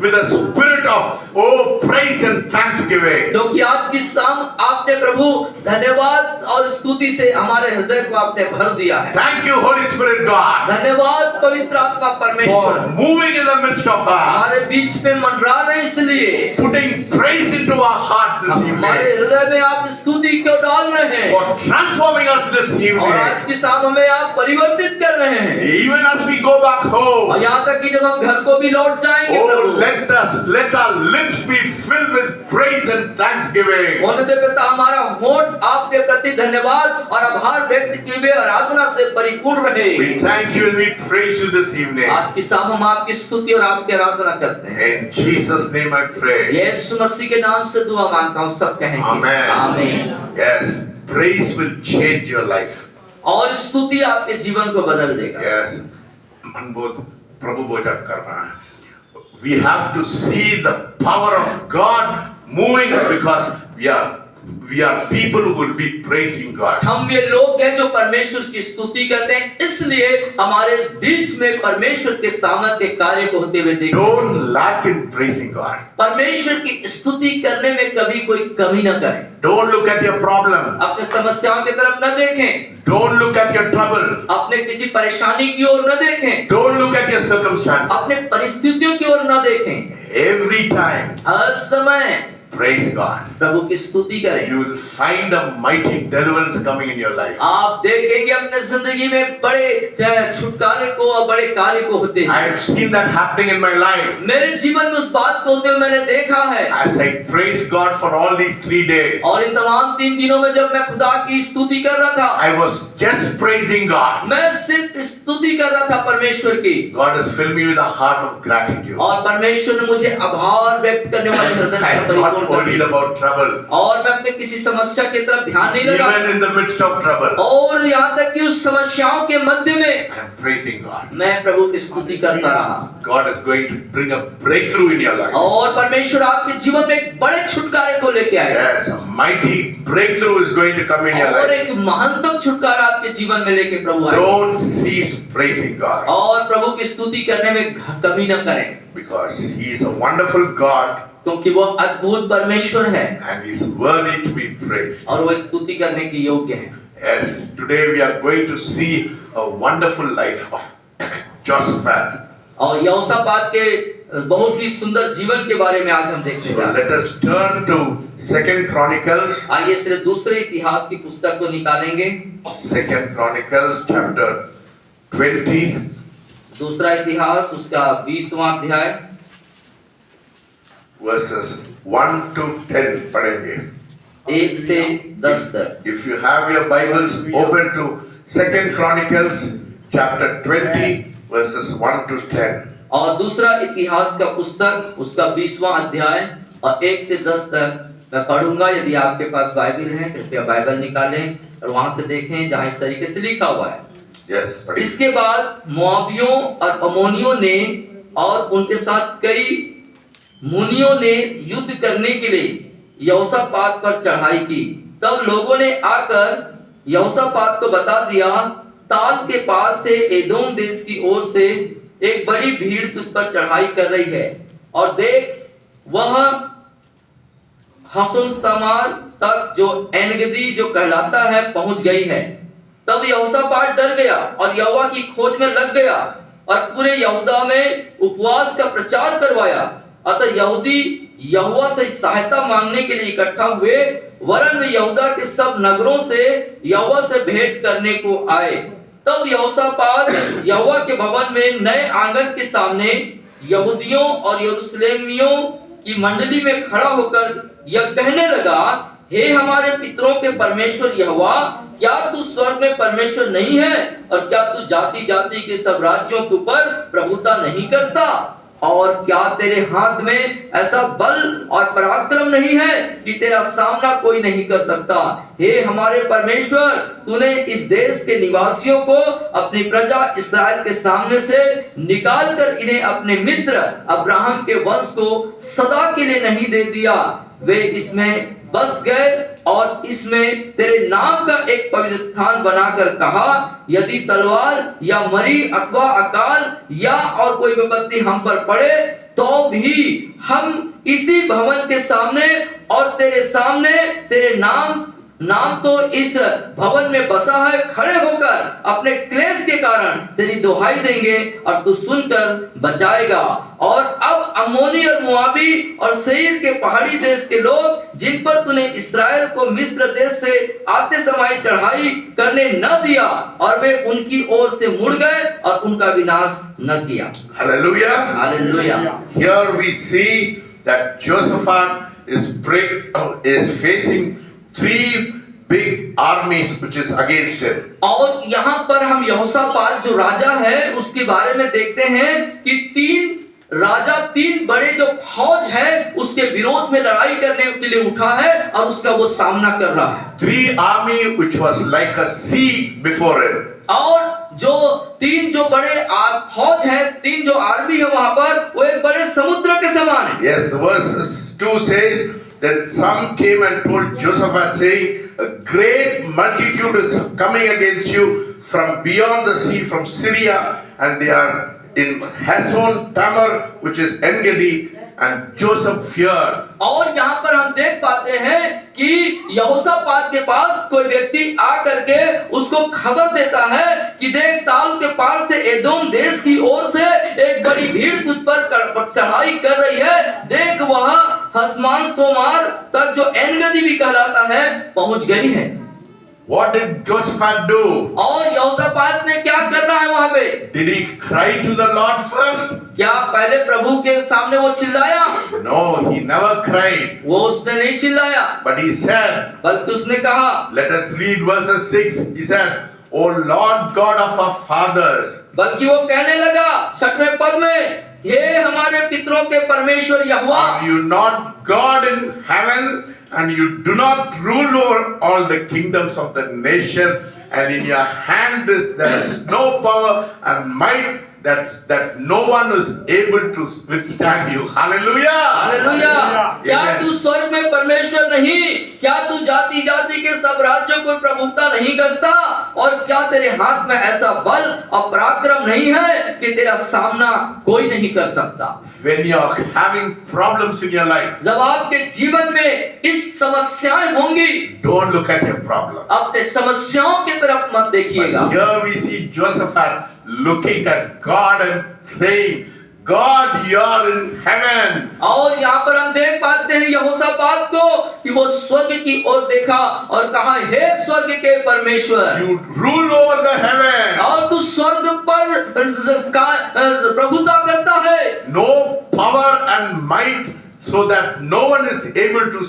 with a spirit of praise and thanksgiving. क्योंकि आज की शाम आपने प्रभु धन्यवाद और स्तुति से हमारे हृदय को आपने भर दिया है। Thank you, Holy Spirit God, धन्यवाद पवित्र आत्मा परमेश्वर, for moving in the midst of us, हमारे बीच में मंडरा रहे इसलिए, putting praise into our heart this हमारे evening, हृदय में आप स्तुति क्यों डाल रहे हैं, for transforming us this और evening. आज की शाम हमें आप परिवर्तित कर रहे हैं। Even as we go back home, और यहाँ तक कि जब हम घर को भी लौट जाएंगे oh, Prabhu, let our lips be filled with praise and thanksgiving. होने दे पिता हमारा होंठ आपके प्रति धन्यवाद और आभार व्यक्त किए हुए आराधना से परिपूर्ण रहे। We thank you and we praise you this evening. आज की शाम हम आपकी स्तुति और आपकी आराधना करते हैं। In Jesus' name I pray. यीशु मसीह के नाम से दुआ मांगता हूँ, सब कहेंगे Amen. आमीन। Yes, praise will change your life. और स्तुति आपके जीवन को बदल देगा। Yes, मन बहुत प्रभु बोझत करना है। We have to see the power of God moving because we are people who will be praising God. हम ये लोग हैं जो परमेश्वर की स्तुति करते हैं, इसलिए हमारे बीच में परमेश्वर के सामर्थ के कार्य को होते हुए देखें। Don't lack in praising God. परमेश्वर की स्तुति करने में कभी कोई कमी न करें। Don't look at your problem. अपने समस्याओं की तरफ न देखें, Don't look at your trouble. अपने किसी परेशानी की ओर न देखें, Don't look at your circumstances. अपने परिस्थितियों की ओर न देखें। Every time, हर समय praise God. प्रभु की स्तुति करें। You will find a mighty deliverance coming in your life. आप देखेंगे अपने जिंदगी में बड़े छुटकारे को और बड़े कार्य को होते I हैं। have seen that happening in my life. मेरे जीवन में उस बात को होते हुए मैंने देखा है। As I praise God for all these 3 days, और इन तमाम 3 दिनों में जब मैं खुदा की स्तुति कर रहा था, I was just praising God. मैं सिर्फ स्तुति कर रहा था परमेश्वर की, God has filled me with a heart of gratitude. और परमेश्वर ने मुझे आभार व्यक्त करने वाले हृदय I से am परिपूर्ण not कर worried दिया। about trouble. और मैं अपने किसी समस्या की तरफ ध्यान नहीं लगा, Even in the midst of trouble, और यहाँ तक कि उस समस्याओं के मध्य में I am praising God. मैं प्रभु की स्तुति करता रहा। God is going to bring a breakthrough in your life. और परमेश्वर आपके जीवन में एक बड़े छुटकारे को लेके आएगा। Yes, a mighty breakthrough is going to come in your और life. एक महानतम छुटकारा आपके जीवन में लेके प्रभु आएगा। Don't cease praising God, और प्रभु की स्तुति करने में कमी न करें, because He is a wonderful God क्योंकि वो अद्भुत परमेश्वर है and He is worthy to be praised. और वो स्तुति करने के योग्य है। Yes, today we are going to see a wonderful life of Jehoshaphat. और यहोशापात के बहुत ही सुंदर जीवन के बारे में आज हम देखने So जा रहे हैं। let us turn to 2 Chronicles. आइए सिर्फ दूसरे इतिहास की पुस्तक को निकालेंगे। 2 Chronicles chapter 20. दूसरा इतिहास उसका 20वां अध्याय verses 1 to 10 पढ़ेंगे. 1 से 10 तक। If you have your Bibles, open to 2 Chronicles chapter 20 verses 1 to 10. और दूसरा इतिहास का पुस्तक उसका 20वां अध्याय और 1 से 10 तक मैं पढ़ूंगा। यदि आपके पास बाइबल है कृपया बाइबल निकालें और वहां से देखें जहां इस तरीके से लिखा हुआ है। Yes, पढ़िए. इसके बाद मोआबियों और अमोनियों ने और उनके साथ कई मुनियों ने युद्ध करने के लिए यहोशापात पर चढ़ाई की। तब लोगों ने आकर यहोशापात को बता दिया, ताल के पास से एदोम देश की ओर से एक बड़ी भीड़ तुझ पर चढ़ाई कर रही है, और देख वह हसोस्तमार तक जो एनगदी जो कहलाता है पहुंच गई है। तब यहोशापात डर गया और यहोवा की खोज में लग गया और पूरे यहूदा में उपवास का प्रचार करवाया। अतः यहूदी यहोवा से सहायता मांगने के लिए इकट्ठा हुए, वरन वे यहूदा के सब नगरों से यहोवा से भेंट करने को आए। तब यहोशापात यहोवा के भवन में नए आंगन के सामने यहूदियों और यरूशलेमियों की मंडली में खड़ा होकर यह कहने लगा, हे हमारे पितरों के परमेश्वर यहोवा, क्या तू स्वर्ग में परमेश्वर नहीं है, और क्या तू जाति जाति के सब राज्यों के ऊपर प्रभुता नहीं करता, और क्या तेरे हाथ में ऐसा बल और पराक्रम नहीं है कि तेरा सामना कोई नहीं कर सकता। हे हमारे परमेश्वर, तूने इस देश के निवासियों को अपनी प्रजा इस्राएल के सामने से निकाल कर इन्हें अपने मित्र अब्राहम के वंश को सदा के लिए नहीं दे दिया। वे इसमें बस गए और इसमें तेरे नाम का एक पवित्र स्थान बनाकर कहा, यदि तलवार या मरी अथवा अकाल या और कोई विपत्ति हम पर पड़े तो भी हम इसी भवन के सामने और तेरे सामने तेरे नाम तो इस भवन में बसा है, खड़े होकर अपने क्लेश के कारण तेरी दुहाई देंगे और तू सुनकर बचाएगा। और अब अम्मोनी और मोआबी और सेईर के पहाड़ी देश के लोग जिन पर तूने इस्राएल को मिस्र देश से आते समय चढ़ाई करने न दिया, और वे उनकी ओर से मुड़ गए और उनका विनाश न किया। Hallelujah. Hallelujah. Here we see that Jehoshaphat is facing three big armies which is against him. और यहाँ पर हम यहोशापात जो राजा है उसके बारे में देखते हैं कि तीन बड़े जो फौज है उसके विरोध में लड़ाई करने के लिए उठा है और उसका वो सामना कर रहा है। Three army which was like a sea before him. और जो तीन जो बड़े फौज है, तीन जो आर्मी है वहां पर, वो एक बड़े समुद्र के समान है। Yes, the verse 2 says that some came and told Jehoshaphat, saying, a great multitude is coming against you from beyond the sea, from Syria, and they are in Hazon Tamar, which is En-Gedi, and Joseph feared. और यहाँ पर हम देख पाते हैं कि यहोशापात के पास कोई व्यक्ति आ करके उसको खबर देता है कि देख, ताल के पार से एदोम देश की ओर से एक बड़ी भीड़ तुझ पर चढ़ाई कर रही है। देख, वह हसमान तोमार तक जो एन-गदी भी कहलाता है पहुंच गई है। What did Jehoshaphat do? और यहोशापात ने क्या करना है वहां पे? Did he cry to the Lord first? क्या पहले प्रभु के सामने वो चिल्लाया? No, he never cried. वो उसने नहीं चिल्लाया, But he said, बल्कि उसने कहा, let us read verses 6. He said, O Lord God of our fathers. बल्कि वो कहने लगा 6वें पद में, हे हमारे पितरों के परमेश्वर यहोवा, Are you not God in heaven, and you do not rule over all the kingdoms of the nation, and in your hand there is no power and might that no one is able to withstand you. Hallelujah. Hallelujah. क्या तू स्वर्ग में परमेश्वर नहीं? क्या तू जाति जाति के सब राज्यों को प्रभुता नहीं करता? और क्या तेरे हाथ में ऐसा बल और पराक्रम नहीं है कि तेरा सामना कोई नहीं कर सकता? When you are having problems in your life, जब आपके जीवन में इस समस्याएं होंगी, don't look at your problem. अपने समस्याओं की तरफ मत देखिएगा। Here we see Jehoshaphat looking at God and saying, God, you are in heaven. और यहाँ पर हम देख पाते हैं यहोशापात को कि वो स्वर्ग की ओर देखा और कहा, हे स्वर्ग के परमेश्वर, You rule over the heaven. और तू स्वर्ग पर प्रभुता करता है। No power and might, so that no one is able to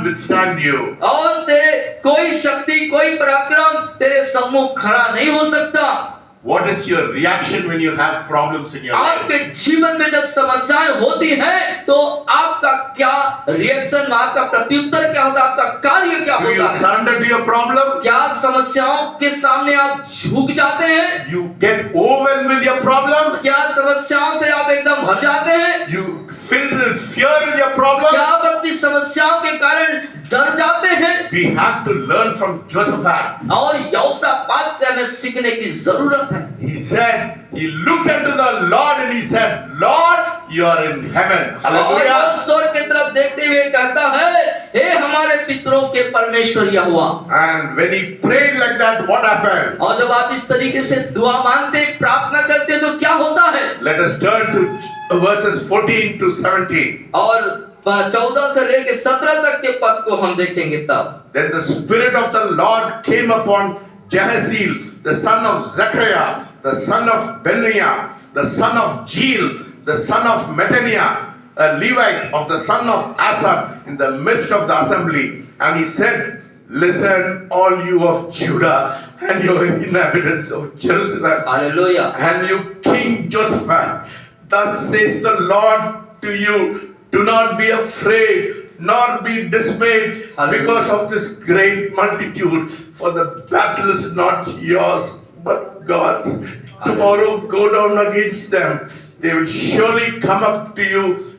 withstand you. और तेरे कोई शक्ति कोई पराक्रम तेरे सम्मुख खड़ा नहीं हो सकता। What is your reaction when you have problems in your life? आपके जीवन में जब समस्याएं होती हैं तो आपका क्या रिएक्शन, आपका प्रत्युत्तर क्या होता है, आपका कार्य क्या Do you होता है? surrender to your problem? क्या समस्याओं के सामने आप झुक जाते हैं? You get overwhelmed with your problem? क्या समस्याओं से आप एकदम भर जाते हैं? You filled with fear with your problem? क्या आप अपनी समस्याओं के कारण डर जाते हैं? We have to learn from Jehoshaphat. और यहोशापात से हमें सीखने की जरूरत है। He said, he looked unto the Lord and he said, Lord, you are in heaven. और वो Hallelujah. स्वर्ग की तरफ देखते हुए कहता है, हे हमारे पितरों के परमेश्वर यहोवा। And when he prayed like that, what happened? और जब आप इस तरीके से दुआ मांगते, प्रार्थना करते तो क्या होता है? Let us turn to verses 14 to 17. और 14 से लेकर 17 तक के पद को हम देखेंगे तब। Then the Spirit of the Lord came upon Jahaziel, the son of Zechariah, the son of Benaiah, the son of Jeel, the son of Mattaniah, a Levite of the son of Asaph, in the midst of the assembly. And he said, listen, all you of Judah and you inhabitants of Jerusalem, hallelujah. and you King Josephat, thus says the Lord to you, do not be afraid, nor be dismayed because of this great multitude, for the battle is not yours, but God's. Tomorrow go down against them. They will surely come up to you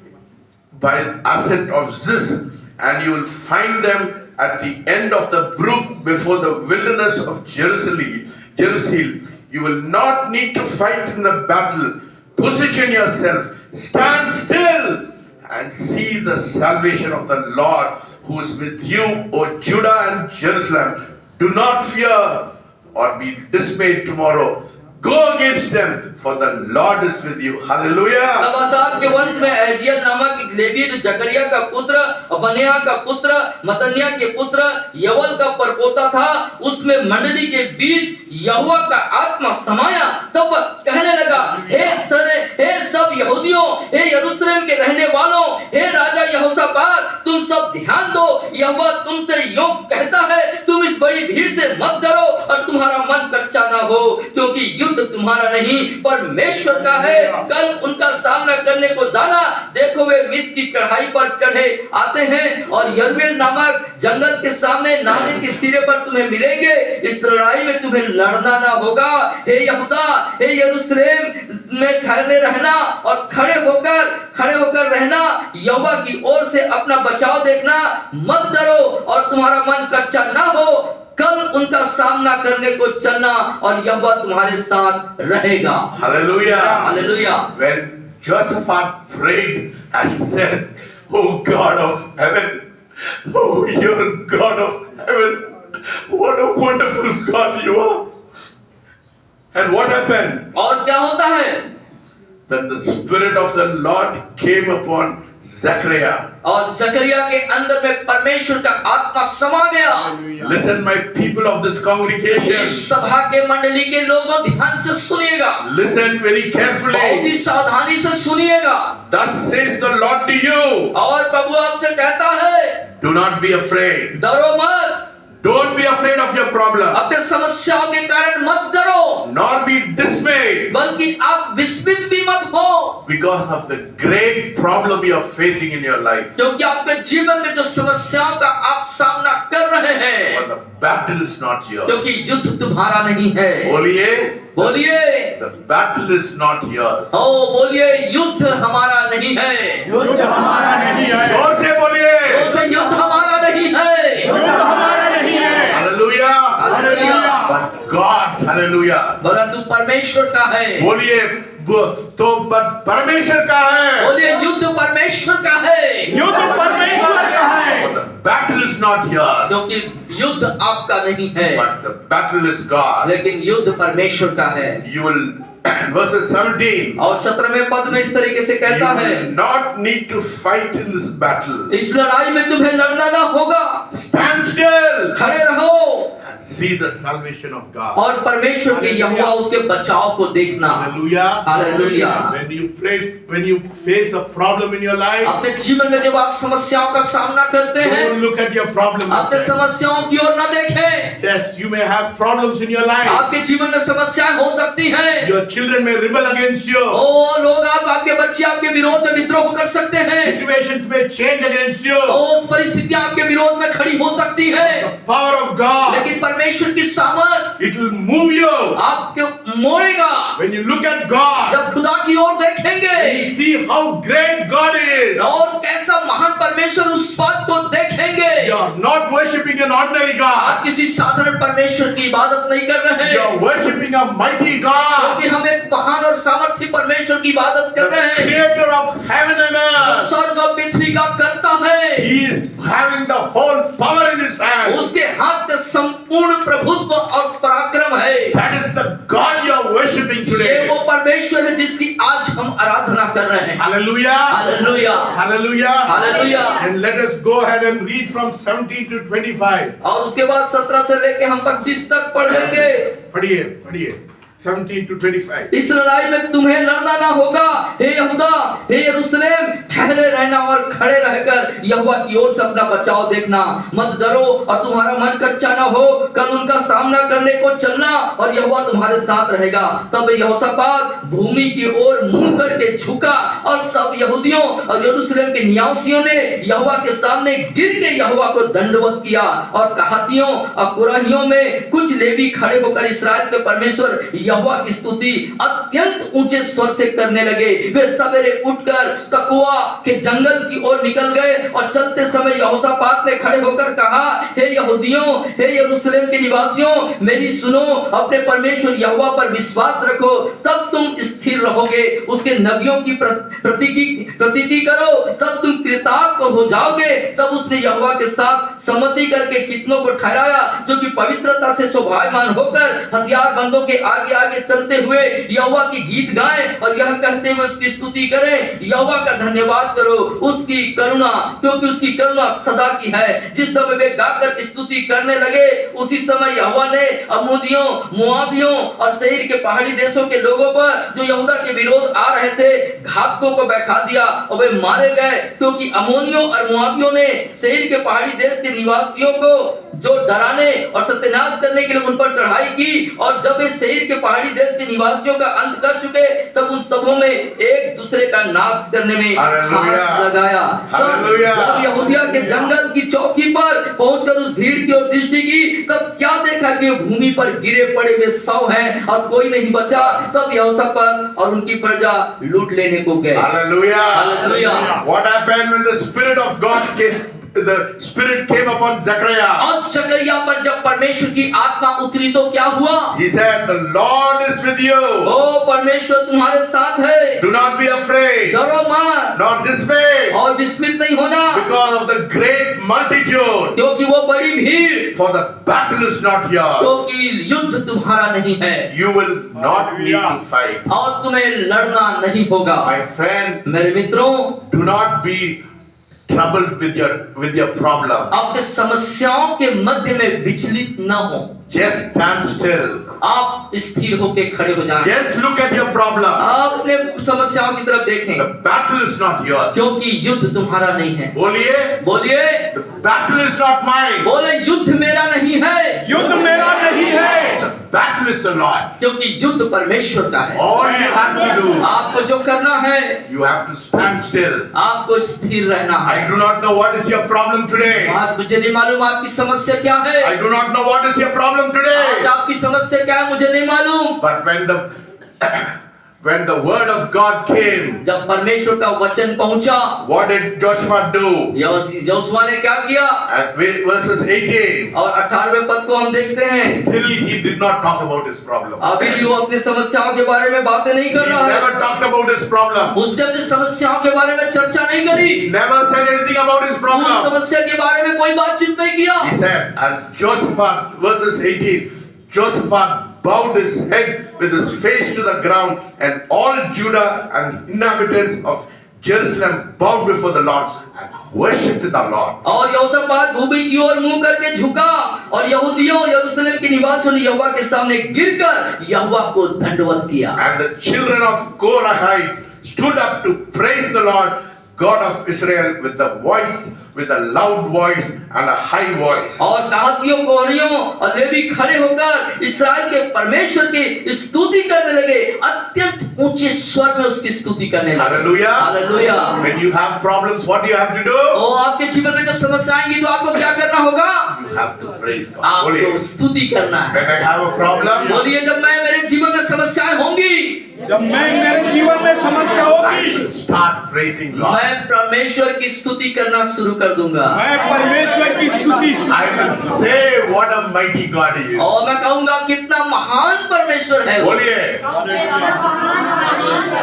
by ascent of Ziz, and you will find them at the end of the brook before the wilderness of Jerusalem. You will not need to fight in the battle. Position yourself stand still and see the salvation of the Lord who is with you, O Judah and Jerusalem. Do not fear or be dismayed tomorrow. Go against them, for the Lord is with you. Hallelujah. तब आसाफ के वंश में अहजियल नामक एक levy जो जकरिया का पुत्र, अबन्याह का पुत्र, मत्तन्याह के पुत्र, यवल का परपोता था, उसमें मंडली के बीच यहोवा का आत्मा समाया। तब कहने लगा, हे सब यहूदियों, हे यरूशलेम के रहने वालों, हे राजा यहोशापात, तुम सब ध्यान दो, यहोवा तुमसे यूं कहता है, तुम इस बड़ी भीड़ से मत डरो और तुम्हारा मन कच्चा ना हो, क्योंकि युद्ध तुम्हारा नहीं परमेश्वर का है। कल उनका सामना करने को जाना, देखो वे मिस्र की चढ़ाई पर चढ़े आते हैं और यरवेल नामक जंगल के सामने नाले के सिरे पर तुम्हें मिलेंगे। इस लड़ाई में तुम्हें लड़ना ना होगा। हे यहूदा, हे यरूशलेम में ठहरे रहना और खड़े होकर रहना, यहोवा की ओर से अपना बचाव देखना, मत डरो और तुम्हारा मन कच्चा ना हो। कल उनका सामना करने को चलना और यहोवा तुम्हारे साथ रहेगा। Hallelujah. Hallelujah. When Jehoshaphat prayed and said, "Oh God of heaven, oh you're God of heaven, what a wonderful God you are." And what happened? और क्या होता है? Then the Spirit of the Lord came upon Zechariah. और जकरिया के अंदर में परमेश्वर का आत्मा समा गया। Listen, my people of this congregation. इस सभा के मंडली के लोगों, ध्यान से सुनिएगा, Listen very बहुत carefully. ही सावधानी से सुनिएगा। Thus says the Lord to you. और प्रभु आपसे कहता है, Do not be afraid. डरो मत, Don't be afraid of your problem. अपने समस्याओं के कारण मत डरो, Nor be dismayed बल्कि आप विस्मित भी मत हो, because of the great problem you are facing in your life. क्योंकि आपके जीवन में जो समस्याओं का आप सामना कर रहे हैं, For the battle is not yours. क्योंकि युद्ध तुम्हारा नहीं है। बोलिए, the battle is not yours. बोलिए, युद्ध हमारा नहीं है। युद्ध हमारा नहीं है। जोर से बोलिए. युद्ध हमारा नहीं है। युद्ध हमारा नहीं है। Hallelujah. Hallelujah. But God's hallelujah. परंतु परमेश्वर का है। बोलिए, तो परमेश्वर का है. बोलिए, युद्ध परमेश्वर का है। युद्ध परमेश्वर का है। For the battle is not yours, क्योंकि युद्ध आपका नहीं है, but the battle is God. लेकिन युद्ध परमेश्वर का है। You will, verses 17. और 17वें पद में इस तरीके से You कहता है, will not need to fight in this battle. इस लड़ाई में तुम्हें लड़ना ना होगा, Stand still खड़े रहो and see the salvation of God. और परमेश्वर के यहोवा उसके बचाव को देखना। Hallelujah. Hallelujah. When you face a problem in your life, अपने जीवन में जब आप समस्याओं का सामना करते हैं, don't look at your problem. अपने समस्याओं की ओर न देखें। Yes, you may have problems in your life. आपके जीवन में समस्याएं हो सकती हैं। Your children may rebel against you. लोग आपके बच्चे आपके विरोध में विद्रोह कर सकते हैं। Situations may change against you. उस परिस्थितियां आपके विरोध में खड़ी हो सकती है, The power of God, लेकिन परमेश्वर की सामर्थ it will move you. आपको मोड़ेगा। When you look at God, जब खुदा की ओर देखेंगे you see how great God is. और कैसा महान परमेश्वर, उस बात को देखेंगे। You are not worshipping an ordinary आप God. किसी साधारण परमेश्वर की इबादत नहीं कर रहे You हैं, are worshipping a mighty God, क्योंकि हम एक महान और सामर्थी परमेश्वर की इबादत कर रहे हैं, creator of heaven and जो earth. स्वर्ग और पृथ्वी का करता है। He is having the whole power in his hand. उसके हाथ में संपूर्ण प्रभुत्व और पराक्रम है। That is the God you are worshipping ये today. वो परमेश्वर है जिसकी आज हम आराधना कर रहे हैं। Hallelujah. Hallelujah, Hallelujah. Hallelujah. And let us go ahead and read from 17 to 25. और उसके बाद 17 से लेके हम 25 तक पढ़ लेंगे। पढ़िए 17 to 25. इस लड़ाई में तुम्हें लड़ना ना होगा, हे यहूदा, हे यरूशलेम, ठहरे रहना और खड़े रहकर यहोवा की ओर से अपना बचाव देखना, मत डरो और तुम्हारा मन कच्चा ना हो। कल उनका सामना करने को चलना और यहोवा तुम्हारे साथ रहेगा। तब यहोशापात भूमि की ओर मुंह करके झुका और सब यहूदियों और यरूशलेम के निवासियों ने यहोवा के सामने गिर के यहोवा को दंडवत किया। और कहातियों और कुराहियों में कुछ लेवी खड़े होकर इस्राएल के परमेश्वर यहोवा की स्तुति अत्यंत ऊंचे स्वर से करने लगे। वे सवेरे उठकर तकवा कि जंगल की ओर निकल गए और चलते समय यहोशापात ने खड़े होकर कहा, हे यहूदियों, हे यरूशलेम के निवासियों, मेरी सुनो, अपने परमेश्वर यहोवा पर विश्वास रखो, तब तुम स्थिर रहोगे। उसके नबियों की प्रतीति करो, तब तुम कृतार्थ हो जाओगे। तब उसने यहोवा के साथ सम्मति करके कितनों को ठहराया, जो कि पवित्रता से शोभायमान होकर हथियार बंदों के आगे आगे चलते हुए यहोवा की गीत गाएं और यह कहते हुए उसकी स्तुति करें, यहोवा का धन्यवाद करो, उसकी करुणा, क्योंकि उसकी करुणा सदा की है। जिस समय वे गाकर स्तुति करने लगे, उसी समय यहोवा ने अम्मोनियों, मोआबियों और सेईर के पहाड़ी देशों के लोगों पर, जो यहूदा के विरोध आ रहे थे, घातकों को बैठा दिया और वे मारे गए, क्योंकि अम्मोनियों और मोआबियों ने सेईर के पहाड़ी देश के निवासियों को जो डराने और सत्यानाश करने के लिए उन पर चढ़ाई की। और जब वे सेईर के पहाड़ी देश के निवासियों का अंत कर चुके, तब उन सबों में एक दूसरे का नाश करने में हाथ लगाया। जब यहूदिया के जंगल की चौकी पर पहुंचकर उस भीड़ की ओर दृष्टि की, तब क्या देखा कि भूमि पर गिरे पड़े हुए 100 हैं और कोई नहीं बचा। तब यहोशापात और उनकी प्रजा लूट लेने को गए। Hallelujah. Hallelujah. What happened when the Spirit of God came? The Spirit came upon Zechariah. और जकरिया पर जब परमेश्वर की आत्मा उतरी तो क्या हुआ? He said, "The Lord is with you. ओ परमेश्वर तुम्हारे साथ है, Do not be afraid, डरो मत nor dismayed, और विस्मित नहीं होना, because of the great multitude. क्योंकि वो बड़ी भीड़, For the battle is not yours. क्योंकि युद्ध तुम्हारा नहीं है You will not need to fight." और तुम्हें लड़ना नहीं होगा। My friend, मेरे मित्रों, do not be troubled with your problem. आपके समस्याओं के मध्य में विचलित न हो, Just stand still. आप स्थिर होकर खड़े हो जाएं। Just look at your problem. आप अपने समस्याओं की तरफ देखें, The battle is not yours. क्योंकि युद्ध तुम्हारा नहीं है। बोलिए, बोलिए, the battle is not mine. बोले युद्ध मेरा नहीं है, युद्ध मेरा नहीं है, The battle is the Lord's. क्योंकि युद्ध परमेश्वर का है। All you have to do, आपको जो करना है, you have to stand still. आपको स्थिर रहना है। I do not know what is your problem today. आज मुझे नहीं मालूम आपकी समस्या क्या है, I do not know what is your problem आज today. आपकी समस्या क्या है मुझे नहीं मालूम। But when the word of God came, जब परमेश्वर का वचन पहुंचा, what did Joshua do? Yehoshua ने क्या किया? At verses 18, और 18वें पद को हम देखते हैं, still he did not talk about his problem. अभी भी वो अपनी समस्याओं के बारे में बातें नहीं He कर रहा है। never talked about his problem. उसने अपनी समस्याओं के बारे में चर्चा नहीं करी, He never said anything about his उस problem. समस्या के बारे में कोई बातचीत नहीं किया। He said, and Josaphat, verses 18, Josaphat bowed his head with his face to the ground, and all Judah and inhabitants of Jerusalem bowed before the Lord and worshipped the Lord. और यहोशापात भूमि की ओर मुंह करके झुका और यहूदियों यरूशलेम के निवासियों ने यहोवा के सामने गिरकर यहोवा को दंडवत किया। And the children of Korahite stood up to praise the Lord God of Israel with a loud voice and a high voice. और कहातियों, कोहरियों और लेवी खड़े होकर इस्राएल के परमेश्वर की स्तुति करने लगे, अत्यंत ऊंचे स्वर में उसकी स्तुति करने लगे। Hallelujah. Hallelujah. When you have problems, what do you have to do? और आपके जीवन में जब समस्या आएंगी तो आपको क्या करना होगा? You have to praise God. आपको बोलिए, स्तुति करना है। when I have a problem, बोलिए, जब मेरे जीवन में समस्याएं होंगी, जब मेरे जीवन में समस्या I होगी, will start praising God. मैं परमेश्वर की स्तुति करना शुरू कर दूंगा मैं परमेश्वर की स्तुति I will say what a mighty God he is. और मैं कहूंगा कितना महान परमेश्वर है वो। बोलिए,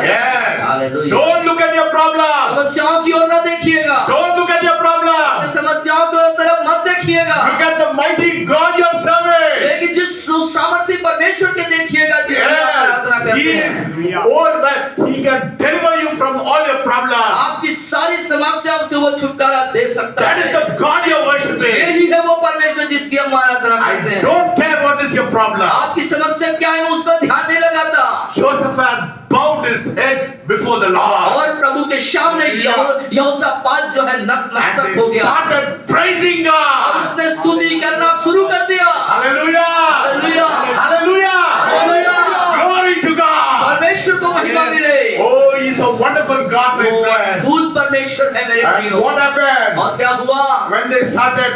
yes. Hallelujah. Don't look at your problem. समस्याओं की ओर न देखिएगा, Don't look at your problem. समस्याओं की तरफ मत देखिएगा, Look at the mighty God you're serving. लेकिन जिस सामर्थ्य परमेश्वर के देखिएगा जिसकी आप आराधना Yes. He करते हैं। is all that. He can deliver you from all your problems. आपकी सारी समस्याओं से वो छुटकारा दे सकता That is है। the God you're worshiping. यही है वो परमेश्वर जिसकी हम आराधना करते I हैं। don't care what is your problem. आपकी समस्या क्या है, मैं उस पर ध्यान नहीं लगाता। Josaphat bowed his head before the Lord. और प्रभु के सामने यहोशापात जो है And नतमस्तक they हो गया started praising और God. उसने स्तुति करना शुरू कर दिया। Hallelujah. Hallelujah. Hallelujah. Hallelujah. Glory to God. परमेश्वर को महिमा मिले। Oh, he's a wonderful God, my वो friend. अद्भुत परमेश्वर परमेश्वर है मेरे And प्रियो। what happened? और क्या हुआ? When they started,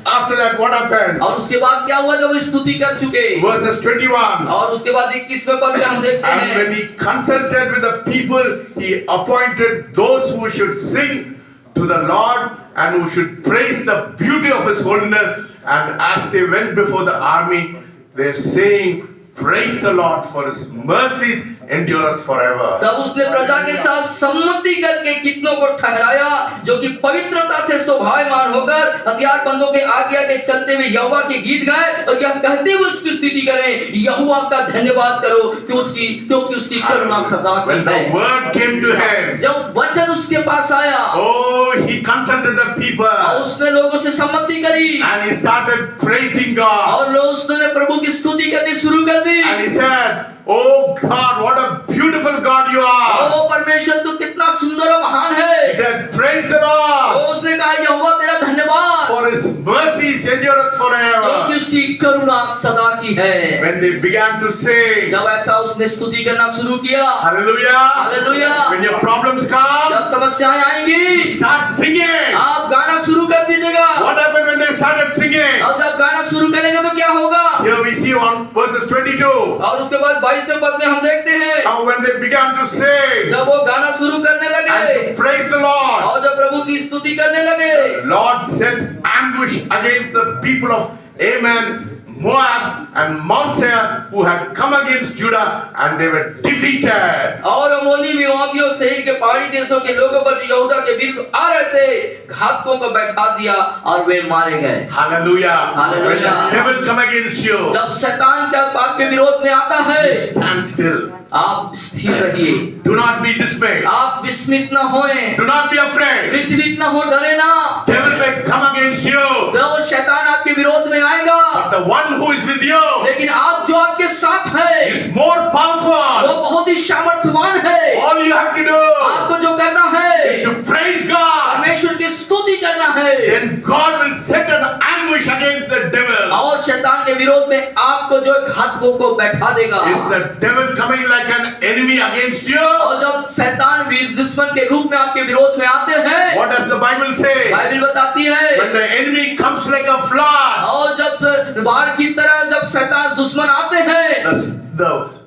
after that, what happened? और उसके बाद क्या हुआ जब वो स्तुति कर चुके? Verses 21. और उसके बाद 21वें पद में हम देखते And हैं, when he consulted with the people, he appointed those who should sing to the Lord and who should praise the beauty of his holiness. And as they went before the army, they're saying, praise the Lord, for his mercies endureth forever. तब उसने प्रजा के साथ सम्मति करके कितनों को ठहराया जो कि पवित्रता से शोभायमान होकर हथियारबंदों के आज्ञा के चलते हुए यहोवा के गीत गाए और यह कहते हुए उसकी स्तुति करें, यहोवा का धन्यवाद करो क्योंकि उसकी करुणा सदा की When है। the word came to him, जब वचन उसके पास आया oh, he consulted the people और उसने लोगों से सम्मति करी and he started praising God. और लोग उसने प्रभु की स्तुति करनी शुरू कर दी। And he said, oh God, what a beautiful God you are. ओ परमेश्वर तू कितना सुंदर और महान He है। said, praise the तो Lord, उसने कहा यहोवा तेरा धन्यवाद for his mercies endureth क्योंकि forever. उसकी करुणा सदा की है। When they began to sing, जब ऐसा उसने स्तुति करना शुरू किया, hallelujah, hallelujah, when your problems come, जब समस्याएं आएंगी start singing. आप गाना शुरू कर दीजिएगा। What happened when they started singing? और जब गाना शुरू करेंगे तो क्या होगा? Here we see on verses 22. और उसके बाद 22वें पद में हम देखते हैं Now when they began to sing जब वो गाना शुरू करने and लगे to praise the Lord, और जब प्रभु की स्तुति करने लगे, Lord set ambush against the people of Ammon, Moab, and Mount Seir who had come against Judah, and they were defeated. और अमोनी मोआबियों शहर के पहाड़ी देशों के लोगों पर जो यहूदा के विरुद्ध आ रहे थे, घातकों को बैठा दिया और वे मारे गए। Hallelujah. Hallelujah. When the devil come against you, जब शैतान का आपके विरोध में आता है, stand still. आप स्थिर रहिए, Do not be dismayed. आप विस्मित न होएं, Do not be afraid. विचलित न हो, डरे ना। Devil may come against you, तो शैतान आपके विरोध में आएगा, but the one who is with you लेकिन आप जो आपके साथ है is more वो powerful. बहुत ही सामर्थ्यवान है। All you have to do आपको जो करना है is to praise God. परमेश्वर की स्तुति करना है Then God will set an ambush against the devil. और शैतान के विरोध में आपको जो घातकों को बैठा देगा। Is the devil coming like an enemy against you? और जब शैतान वीर दुश्मन के रूप में आपके विरोध में आते हैं, What does the Bible say? Bible बताती है When the enemy comes like a flood, और जब बाढ़ की तरह जब शैतान दुश्मन आते हैं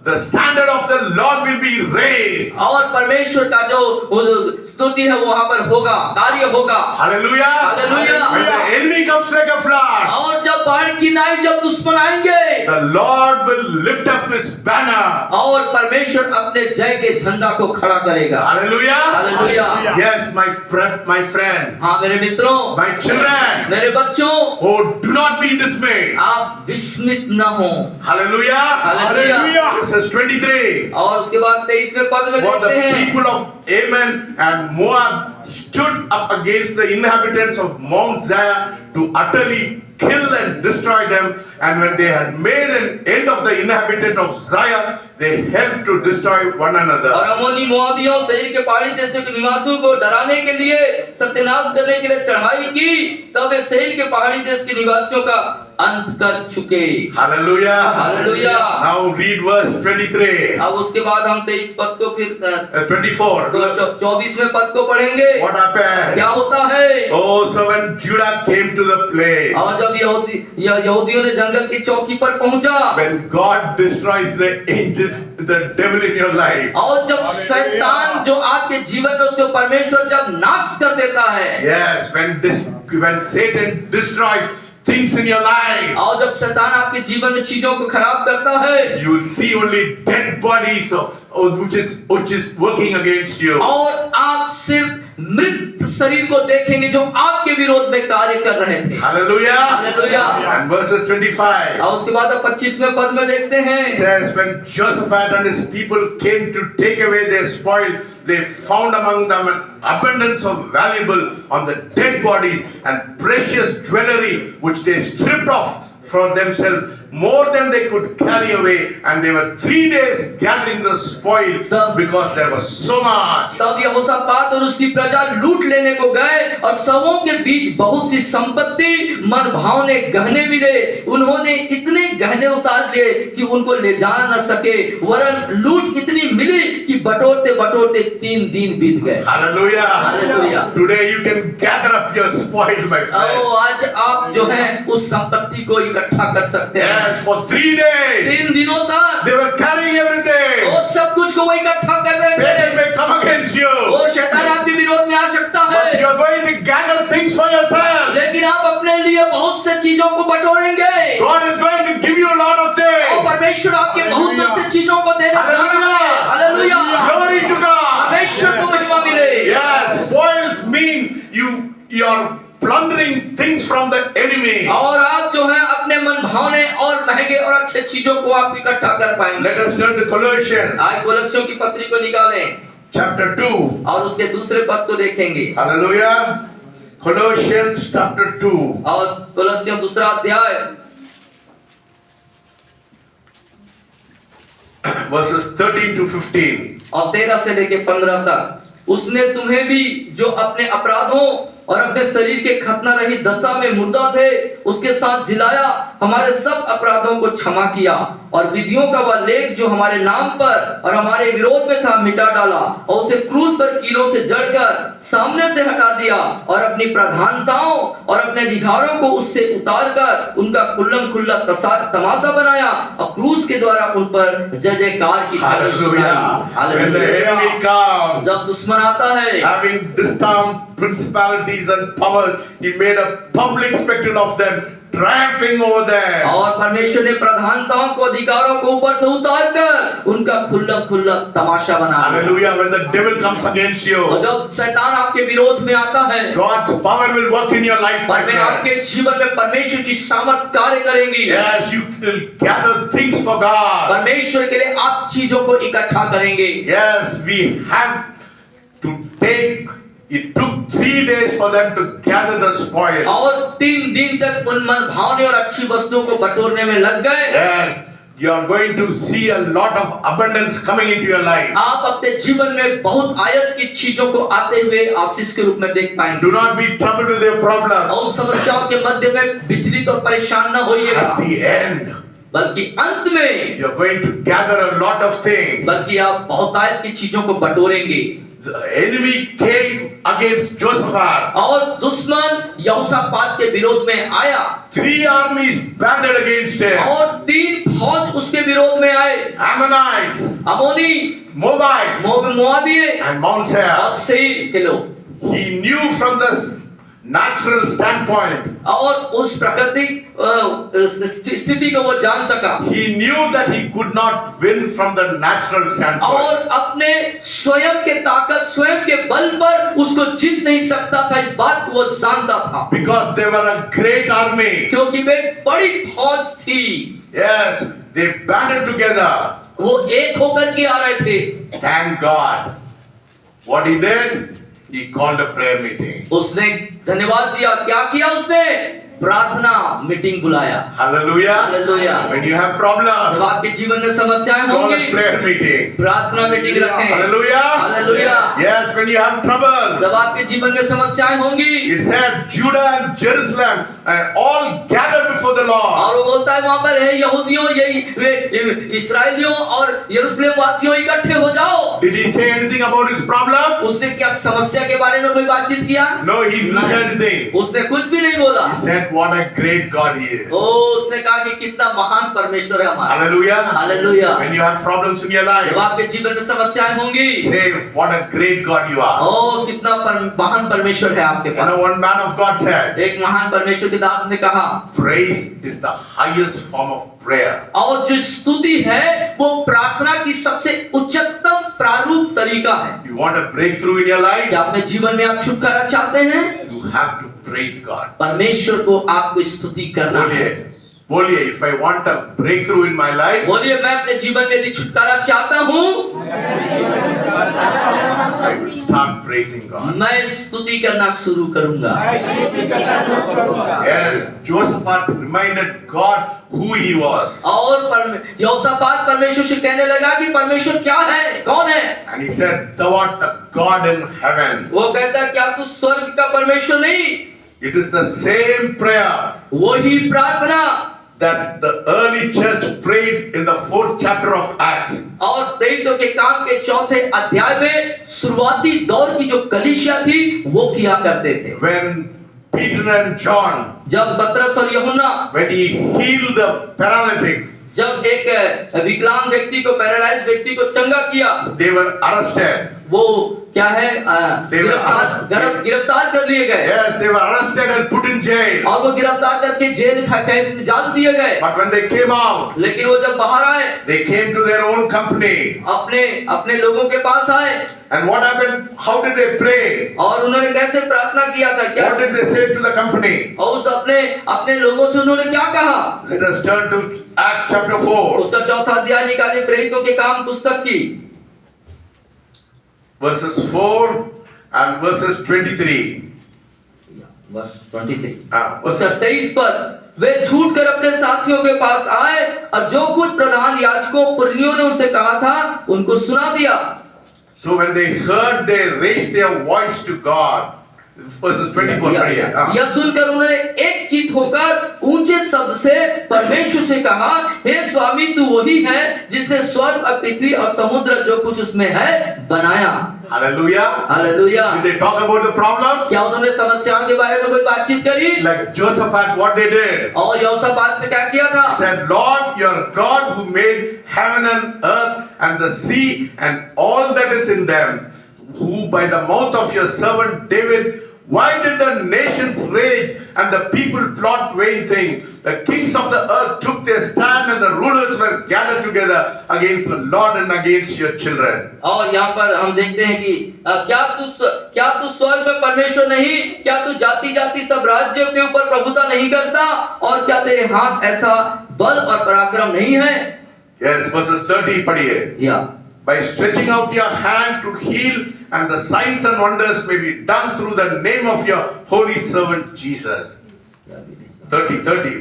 the standard of the Lord will be raised. और परमेश्वर का जो स्तुति है वहां पर होगा, कार्य होगा। Hallelujah. Hallelujah. When the enemy comes like a flood, और जब बाढ़ की नाई जब दुश्मन आएंगे the Lord will lift up his banner. और परमेश्वर अपने जय के झंडा को खड़ा करेगा। Hallelujah. Hallelujah. Yes, my friend, हाँ मेरे मित्रों, my children, मेरे बच्चों, oh, do not be dismayed. आप विस्मित न हो। Hallelujah. हालेलुया। Verses 23. और उसके बाद 23वें पद में For देखते the हैं, people of Ammon and Moab stood up against the inhabitants of Mount Seir to utterly kill and destroy them. And when they had made an end of the inhabitant of Seir, they helped to destroy one another. और अमोनी मोआबियों शहर के पहाड़ी देशों के निवासियों को डराने के लिए सत्यानाश करने के लिए चढ़ाई की, तब वे शहर के पहाड़ी देश के निवासियों का अंत कर चुके। Hallelujah. Hallelujah. Now read verse 23. अब उसके बाद हम 23 पद को फिर 24. 24वें पद को पढ़ेंगे। What happened? क्या होता है? Oh, so when Judah came to the place, और जब यहूदियों ने जंगल की चौकी पर पहुंचा, when God destroys the devil in your life, और जब शैतान जो आपके जीवन में उसको परमेश्वर जब नाश कर देता है, yes, when Satan destroys things in your life, और जब शैतान आपके जीवन में चीजों को खराब करता है, you will see only dead bodies which is working against you. और आप सिर्फ मृत शरीर को देखेंगे जो आपके विरोध में कार्य कर रहे थे। Hallelujah. Hallelujah. And verses 25 और उसके बाद 25वें पद में देखते हैं, says, when Jehoshaphat and his people came to take away their spoil, they found among them an abundance of valuable on the dead bodies and precious jewelry which they stripped off for themselves, more than they could carry away, and they were 3 days gathering the spoil because there was so much. तब यहोशापात और उसकी प्रजा लूट लेने को गए और सबों के बीच बहुत सी संपत्ति मन भावने गहने मिले। उन्होंने इतने गहने उतार लिए कि उनको ले जा न सके, वरन लूट इतनी मिली कि बटोरते बटोरते 3 दिन बीत गए। Hallelujah. Hallelujah. today you can gather up your spoil, my friend. आज आप जो है उस संपत्ति को इकट्ठा कर सकते हैं। Yes, for 3 days 3 दिनों तक they were carrying everything. वो सब कुछ को वो इकट्ठा कर रहे Satan थे। may come against you, वो शैतान आपके विरोध में आ सकता but है, you are going to gather things for yourself. लेकिन आप अपने लिए बहुत से चीजों को बटोरेंगे God is going to give you a lot of और things. परमेश्वर आपके बहुत से चीजों को देने जा रहा है। Hallelujah, Glory to God. परमेश्वर को महिमा मिले। Yes, spoils mean you are plundering things from the enemy. और आप जो है अपने मन भावने और महंगे और अच्छे चीजों को आप इकट्ठा कर पाएंगे। Let us turn to Colossians आज कोलोसियों की पत्री को निकालें chapter 2. और उसके दूसरे पद को देखेंगे। Hallelujah. Colossians chapter 2. और कोलोसियों दूसरा अध्याय verses 13 to 15. और 13 से लेके 15 तक, उसने तुम्हें भी जो अपने अपराधों और अपने शरीर के खतना रहित दशा में मुर्दा थे उसके साथ जिलाया, हमारे सब अपराधों को क्षमा किया और विधियों का वह लेख जो हमारे नाम पर और हमारे विरोध में था मिटा डाला और उसे क्रूस पर कीलों से जड़कर सामने से हटा दिया और अपनी प्रधानताओं और अपने अधिकारों को उससे उतार कर उनका खुल्लम खुल्ला तमाशा बनाया और क्रूस के द्वारा उन पर जय जयकार की ध्वनि सुनाई। Hallelujah. When the hallelujah. enemy comes, जब दुश्मन आता है having disarmed principalities and powers, he made a public spectacle of them, triumphing over them. और परमेश्वर ने प्रधानताओं को अधिकारों को ऊपर से उतार कर उनका खुल्ला खुल्ला तमाशा बना दिया। Hallelujah. When the devil comes against you, और जब शैतान आपके विरोध में आता है, God's power will work in your life, my और friend. आपके जीवन में परमेश्वर की सामर्थ कार्य करेंगी। Yes, you will gather things for God. परमेश्वर के लिए आप चीजों को इकट्ठा करेंगे। Yes, we have to take. It took 3 days for them to gather the spoil. और 3 दिन तक उन मन भावने और अच्छी वस्तुओं को बटोरने में लग गए। Yes, you are going to see a lot of abundance coming into your life. आप अपने जीवन में बहुत आयत की चीजों को आते हुए आशीष के रूप में देख पाएंगे। Do not be troubled with your problem. और समस्याओं के मध्य में विचलित और परेशान न होइएगा, At the end, बल्कि अंत में you are going to gather a lot of things. बल्कि आप बहुत आयत की चीजों को बटोरेंगे। The enemy came against Josaphat. और दुश्मन यहोशापात के विरोध में आया 3 armies battled against him. और 3 फौज उसके विरोध में आए, Ammonites, अमोनी, Moabites, मोआबिये and Mount और Seir. सेईर के लोग। He knew from the natural standpoint. और उस प्राकृतिक स्थिति को वो जान सका He knew that he could not win from the natural standpoint. और अपने स्वयं के ताकत स्वयं के बल पर उसको जीत नहीं सकता था, इस बात को वो जानता था, Because they were a great army. क्योंकि वे एक बड़ी फौज थी। Yes, they banded together. वो एक होकर के आ रहे थे। Thank God. What he did? He called a prayer meeting. उसने धन्यवाद दिया, क्या किया उसने? प्रार्थना मीटिंग बुलाया। Hallelujah. Hallelujah. When you have जब problems, आपके जीवन में समस्याएं call होंगी, a prayer meeting. प्रार्थना मीटिंग रखें। Hallelujah. Hallelujah. Yes, when you have trouble, जब आपके जीवन में समस्याएं होंगी, it said Judah and Jerusalem and all gathered before the Lord. और वो बोलता है वहां पर है यहूदियों, ये इस्राएलियों और यरूशलेम वासियों इकट्ठे हो जाओ। Did he say anything about his problem? उसने क्या समस्या के बारे में कोई बातचीत किया? No, he didn't say anything. उसने कुछ भी नहीं बोला। He said, what a great God he is. ओ, उसने कहा कि कितना महान परमेश्वर है हमारा। Hallelujah. Hallelujah. When you have problems in your life, जब आपके जीवन में समस्याएं होंगी, say, what a great God you are. ओ कितना महान परमेश्वर है आपके You know, pass. one man of God said, एक महान परमेश्वर के दास ने कहा, praise is the highest form of prayer. और जो स्तुति है वो प्रार्थना की सबसे उच्चतम प्रारूप तरीका है। You want a breakthrough in your life? क्या अपने जीवन में आप छुटकारा चाहते हैं? You have to praise God. परमेश्वर को आपको स्तुति करना है। बोलिए, बोलिए, if I want a breakthrough in my life, बोलिए, मैं अपने जीवन में यदि छुटकारा चाहता हूँ, I will start praising God. मैं स्तुति करना शुरू करूंगा। Yes, Josaphat reminded God who he was. और यहोशापात परमेश्वर से कहने लगा कि परमेश्वर क्या है, कौन है? And he said, thou art the God in heaven. वो कहता क्या तू स्वर्ग का परमेश्वर नहीं? It is the same prayer वही प्रार्थना that the early church prayed in the 4th chapter of Acts. और प्रेरितों के काम के चौथे अध्याय में शुरुआती दौर की जो कलीसिया थी वो किया करते थे। When Peter and John, जब पतरस और यूहन्ना, when he healed the paralytic, जब एक विकलांग व्यक्ति को, पैरालाइज व्यक्ति को चंगा किया, they were arrested. वो क्या है, They were arrested. गिरफ्तार कर लिए गए। Yes, they were arrested and put in jail. और वो गिरफ्तार करके जेल कैद में डाल दिए गए। But when they came out, लेकिन वो जब बाहर आए, they came to their own company. अपने लोगों के पास आए। And what happened? How did they pray? और उन्होंने कैसे प्रार्थना किया था, क्या What did they say to the company? और उस अपने लोगों से उन्होंने क्या कहा? Let us turn to Acts chapter 4, उसका चौथा अध्याय निकालिए, प्रेरितों के काम पुस्तक की verses 4 and verses 23. वर्ष 23। verses- उसका 23 पर, वे छूट कर अपने साथियों के पास आए और जो कुछ प्रधान याजकों पुरनियों ने उसे कहा था उनको सुना दिया। So when they heard, they raised their voice to God. Verses 24. यह सुनकर उन्होंने एक चित होकर ऊंचे शब्द से परमेश्वर से कहा, हे स्वामी, तू वही है जिसने स्वर्ग और पृथ्वी और समुद्र जो कुछ उसमें है बनाया। Hallelujah. Hallelujah. Did they talk about the problem? क्या उन्होंने समस्याओं के बारे में कोई बातचीत करी? Like Josaphat, what they did? और यहोशापात ने क्या किया था? He said, Lord, your God who made heaven and earth and the sea and all that is in them, who by the mouth of your servant David, why did the nations rage and the people plot vain things? The kings of the earth took their stand and the rulers were gathered together against the Lord and against your children. और यहाँ पर हम देखते हैं कि क्या तू स्वर्ग में परमेश्वर नहीं? क्या तू जाति जाति सब राज्यों के ऊपर प्रभुता नहीं करता? और क्या तेरे हाथ ऐसा बल और पराक्रम नहीं है? Yes, verses 30 पढ़िए. या By stretching out your hand to heal, and the signs and wonders may be done through the name of your holy servant Jesus. 30.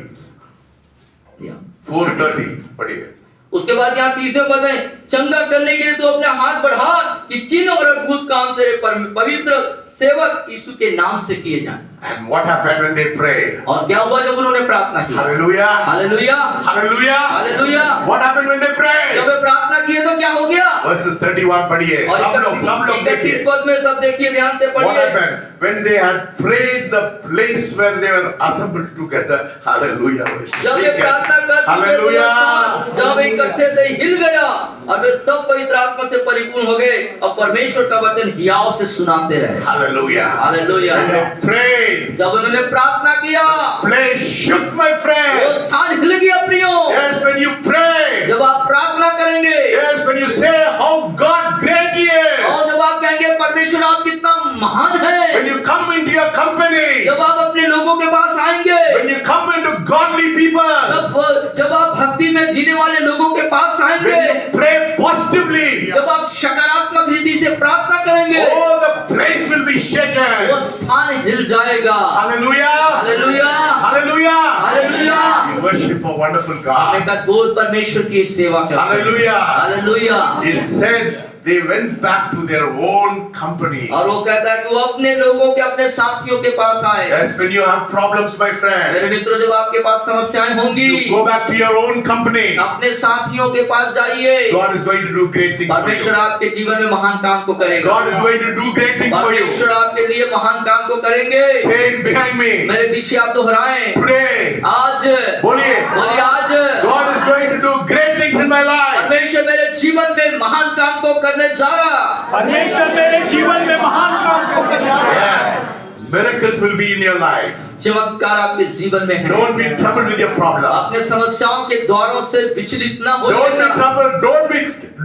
या 4:30 पढ़िए. उसके बाद यहाँ 30वें पद में, चंगा करने के लिए तू अपने हाथ बढ़ा कि चिन्ह और अद्भुत काम तेरे पवित्र सेवक यीशु के नाम से किए जाएं। And what happened when they prayed? और क्या हुआ जब उन्होंने प्रार्थना की? Hallelujah. Hallelujah, Hallelujah. Hallelujah. What happened when they prayed? जब वे प्रार्थना किए तो क्या हो गया? Verses 31 पढ़िए. और सब लोग 31 देखिए. पद में सब देखिए, ध्यान से What पढ़िए। happened when they had prayed the place where they were assembled together? Hallelujah. जब ये प्रार्थना कर चुके थे, Hallelujah. जब इकट्ठे थे, हिल गया और वे सब पवित्र आत्मा से परिपूर्ण हो गए और परमेश्वर का वचन हियाव से सुनाते रहे। Hallelujah. Hallelujah. When they prayed, जब उन्होंने प्रार्थना किया, place shook, my वो friend. स्थान हिल गया प्रियो। Yes, when you pray. जब आप प्रार्थना करेंगे, Yes, when you say how God great He is. और जब आप कहेंगे परमेश्वर आप कितना महान है, When you come into your company. जब आप अपने लोगों के पास आएंगे, When you come into godly people. जब आप भक्ति में जीने वाले लोगों के पास आएंगे, When you pray positively. जब आप सकारात्मक रीति से प्रार्थना करेंगे, Oh, the place will be shaken. वो स्थान हिल जाएगा। Hallelujah. Hallelujah, Hallelujah. Hallelujah. We worship a wonderful हमें God. का बोल परमेश्वर की सेवा करते हैं। Hallelujah. Hallelujah. He said they went back to their own company. और वो कहता है कि वो अपने लोगों के, अपने साथियों के पास आए। Yes, when you have problems, my friend, मेरे मित्रों, जब आपके पास समस्याएं होंगी, you go back to your own company. अपने साथियों के पास जाइए। God is going to do great things for परमेश्वर you. आपके जीवन में महान काम को करेगा। God is going to do great things for you. परमेश्वर आपके लिए महान काम को करेंगे। Say it behind me. मेरे पीछे आप दोहराएं, Pray. आज बोलिए. आज God is going to do great things in my life. परमेश्वर मेरे जीवन में महान काम को करने जा रहा। परमेश्वर मेरे जीवन में महान काम को करने वाला है। Yes. Miracles will be in your life. चमत्कार आपके जीवन में है। Don't be troubled with your problem. अपने समस्याओं के द्वारों से विचलित ना हो Don't be जाइए। troubled.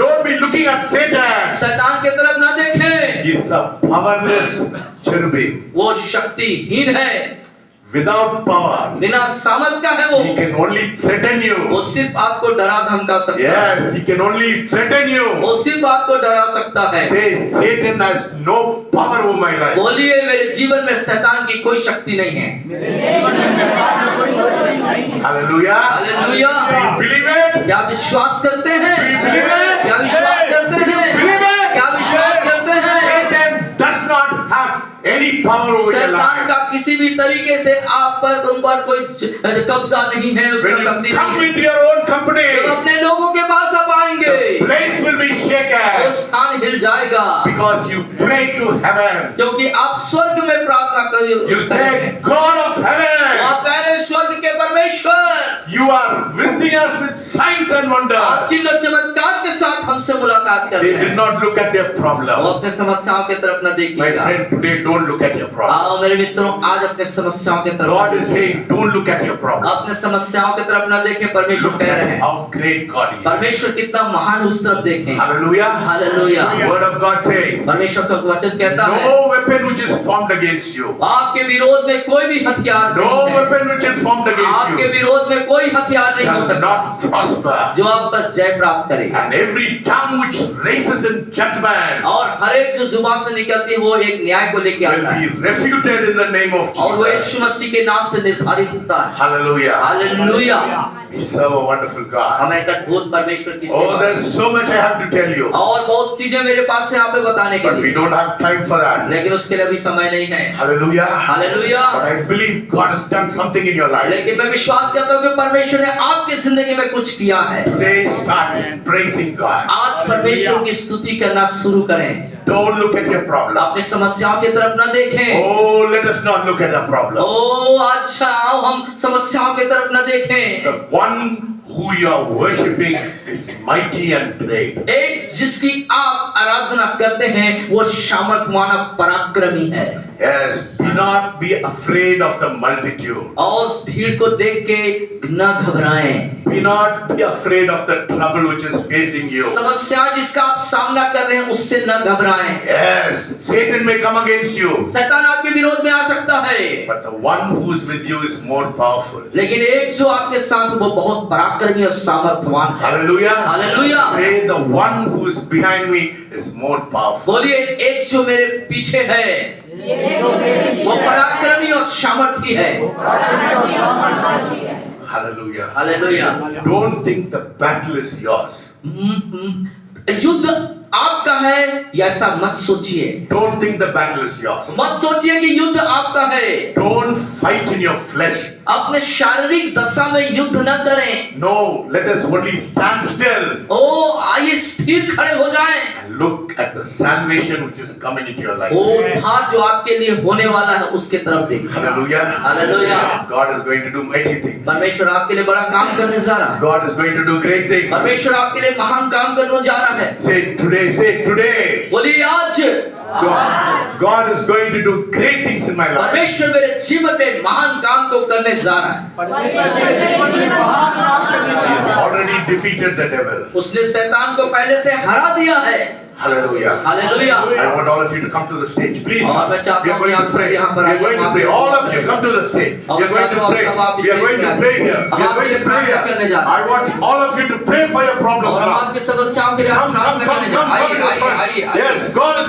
Don't be looking at Satan. शैतान की तरफ ना देखें, He's a powerless cherubim. वो शक्तिहीन है, Without power, बिना सामर्थ का है। he can only threaten you. वो सिर्फ आपको डरा धमका सकता है। Yes, he can only threaten you. वो सिर्फ आपको डरा सकता है। Say, Satan has no power over my life. बोलिए, मेरे जीवन में शैतान की कोई शक्ति नहीं है। Hallelujah. Hallelujah. Do you believe it? क्या विश्वास करते हैं? Do you believe it? क्या विश्वास करते हैं? Believe it? क्या विश्वास करते हैं? Satan does not have any power over your शैतान life. का किसी भी तरीके से आप पर तुम पर कोई कब्जा नहीं है, उसका When शक्ति you come नहीं है। into your own company, जब अपने लोगों के पास आप आएंगे, the place will be वो shaken स्थान हिल जाएगा, because you prayed to heaven. क्योंकि आप स्वर्ग में प्रार्थना You said, God of heaven, आप कह रहे हैं, स्वर्ग के परमेश्वर, you are visiting us with signs and आप wonders. चिन्ह और चमत्कार के साथ हमसे मुलाकात कर They रहे did हैं। not look at their वो problem. अपने समस्याओं की तरफ न My देखिएगा। friend, today don't look at your problem. आओ मेरे मित्रों, आज अपने समस्याओं की तरफ God न is देखिए। saying, don't look at your problem. अपने समस्याओं की तरफ न देखें, परमेश्वर Look कह रहे at हैं, how great God is. परमेश्वर कितना महान, उस तरफ देखें। Hallelujah. Hallelujah. Word of God says, परमेश्वर का वचन कहता है, no weapon which is formed against you, आपके विरोध में कोई भी हथियार no नहीं है, weapon which is formed against आपके you विरोध में कोई हथियार नहीं हो shall सकता not prosper. जो आप पर जय प्राप्त करे। And every tongue which raises in judgment और हर एक जो जुबान से निकलती है वो एक न्याय को लेके will आता है, be refuted in the name of और वो Jesus. यीशु मसीह के नाम से निर्धारित होता है। Hallelujah. Hallelujah. We serve a wonderful God. हम एक अद्भुत परमेश्वर की Oh, सेवा, there's so much I have to tell you, और बहुत चीजें मेरे पास है यहाँ पे बताने के but we लिए, don't have time for that. लेकिन उसके लिए अभी समय नहीं है। Hallelujah. Hallelujah. But I believe God has done something in your life. लेकिन मैं विश्वास करता हूँ कि परमेश्वर ने आपकी जिंदगी में कुछ किया है। Today start praising God. आज परमेश्वर की स्तुति करना शुरू करें। Don't look at your problem. अपनी समस्याओं की तरफ न देखें। Oh, let us not look at our problem. ओ अच्छा, आओ हम समस्याओं की तरफ न देखें। The one who you are worshipping is mighty and great. एक जिसकी आप आराधना करते हैं वो सामर्थवान और पराक्रमी है। Yes, be not be afraid of the multitude. और उस भीड़ को देख के न घबराएं। Be not be afraid of the trouble which is facing you. समस्या जिसका आप सामना कर रहे हैं उससे न घबराएं। Yes, Satan may come against you, शैतान आपके विरोध में आ सकता है, but the one who is with you is more powerful. लेकिन एक जो आपके साथ वो बहुत पराक्रमी और सामर्थवान है। Hallelujah. Hallelujah. Say the one who is behind me is more powerful. बोलिए, एक जो मेरे पीछे है वो पराक्रमी और सामर्थी है। Hallelujah. Hallelujah. Don't think the battle is yours. युद्ध आपका है या ऐसा मत सोचिए। Don't think the battle is yours. मत सोचिए कि युद्ध आपका है। Don't fight in your flesh. अपने शारीरिक दशा में युद्ध न करें। No, let us only stand still ओ आइए स्थिर खड़े हो जाएं। and look at the salvation which is coming into your life. ओ उद्धार जो आपके लिए होने वाला है उसके तरफ देखिए। Hallelujah. Hallelujah. God is going to do mighty things. परमेश्वर आपके लिए बड़ा काम करने जा रहा है। God is going to do great things. परमेश्वर आपके लिए महान काम करने जा रहा है। Say today. बोलिए आज God is going to do great things in my life. परमेश्वर मेरे जीवन में महान काम को करने जा रहा है। He has already defeated the devil. उसने शैतान को पहले से हरा दिया है। Hallelujah. Hallelujah. I want all of you to come to the stage, please. और मैं चाहता We are हूं going कि आप to सब pray. यहाँ पर We are आइए, going to वहाँ pray. पे All बात of you करें। come to the stage. और We are going to चाहता हूं pray. सब आप इस We are स्टेज going पे to आइए। pray here. हम We are आपके going लिए to pray प्रार्थना करने जा here. रहे हैं। I want all of you to pray for your problem. और हम Come, आपकी समस्याओं के लिए come, प्रार्थना come, करने जा come, रहे हैं। come. आइए, आइए, आइए। Yes, God is